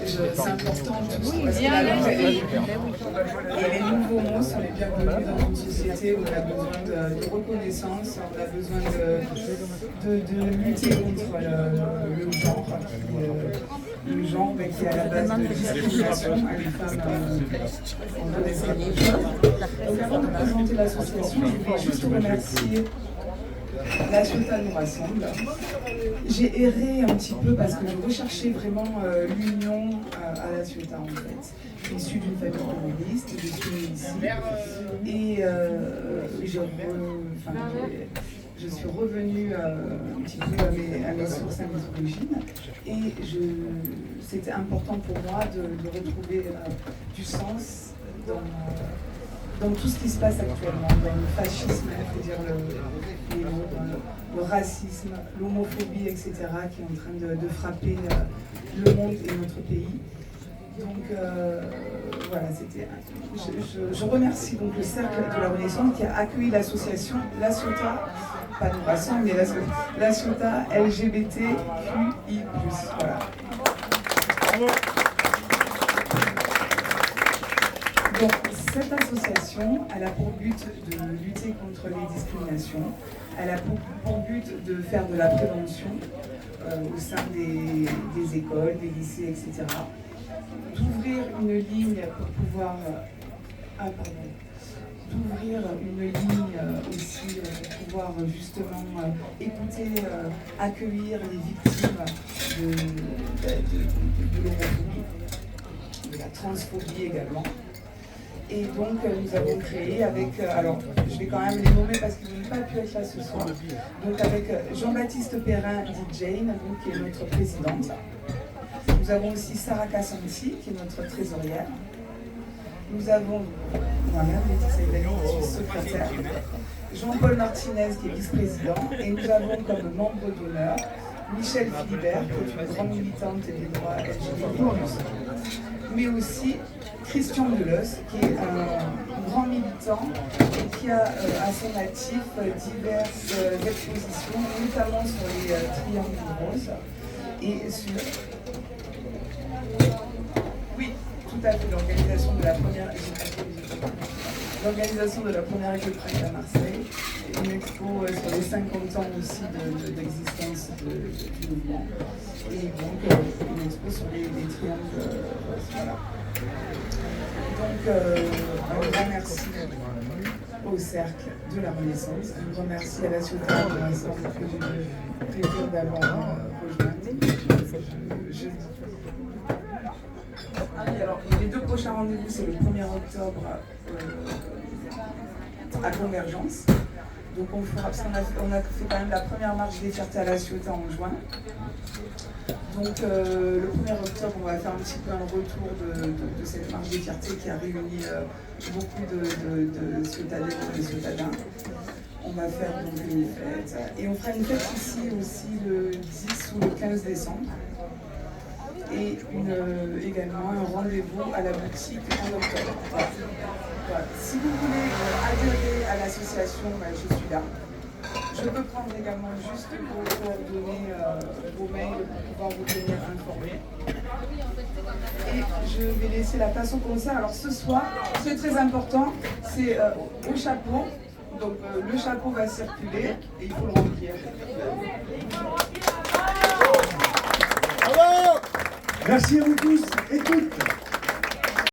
c'est important parce que la langue et les nouveaux mots sont les bienvenus dans une société où on a besoin de reconnaissance, on a besoin de lutter contre le genre, qui est à la base de discrimination à les femmes en esclavage. Donc avant de présenter l'association, je voulais juste remercier La Ciotat nous rassemble. J'ai erré un petit peu parce que je recherchais vraiment l'union à La Ciotat en fait. Je suis issue d'une famille communiste, je suis née ici et je suis revenue un petit peu à mes sources, à mes origines et c'était important pour moi de retrouver du sens dans tout ce qui se passe actuellement, dans le fascisme, il faut dire le racisme, l'homophobie, etc., qui est en train de frapper le monde et notre pays. Donc voilà, je remercie donc le Cercle de la Renaissance qui a accueilli l'association La Ciotat, pas nous rassemble, mais La Ciotat LGBTQI+. Voilà. Donc, cette association, elle a pour but de lutter contre les discriminations, elle a pour but de faire de la prévention au sein des écoles, des lycées, etc. D'ouvrir une ligne pour pouvoir... d'ouvrir une ligne aussi pour pouvoir justement écouter, accueillir les victimes de l'homophobie, de la transphobie également. Et donc nous avons créé avec, alors je vais quand même les nommer parce qu'ils n'ont pas pu être là ce soir, donc avec Jean-Baptiste Perrin, dit Jane, donc, qui est notre présidente. Nous avons aussi Sarah Cassanti, qui est notre trésorière. Nous avons moi-même, Laetitia Hidalgo, qui suis secrétaire. Jean-Paul Martinez, qui est vice-président. Et nous avons comme membre d'honneur Michel Philibert, qui est une grande militante des droits LGBT+. Mais aussi Christian Deleuze, qui est un grand militant et qui a à son actif diverses expositions, notamment sur les triangles roses et sur... Oui, tout à fait, l'organisation de la première école Pride à Marseille, une expo sur les 50 ans aussi d'existence du mouvement, et donc une expo sur les triangles, voilà. Donc un grand merci au Cercle de la Renaissance, un grand merci à La Ciotat de l'ensemble que j'ai le plaisir d'avoir rejoint. Alors, les deux prochains rendez-vous, c'est le 1er octobre à Convergence. Donc on fera, parce qu'on a fait quand même la première marche des fiertés à La Ciotat en juin. Donc le 1er octobre, on va faire un petit peu un retour de cette marche des fiertés qui a réuni beaucoup de ciotadaines et de ciotadins. On va faire donc une fête. Et on fera une fête ici aussi le 10 ou le 15 décembre. Et également un rendez-vous à la boutique en octobre. Voilà. Voilà. Si vous voulez adhérer à l'association, je suis là. Je peux prendre également juste vos coordonnées, vos mails pour pouvoir vous tenir informés. Et je vais laisser la place au concert. Alors ce soir, c'est très important, c'est au chapeau. Donc le chapeau va circuler et il faut le remplir. Bravo ! Merci à vous tous et tous.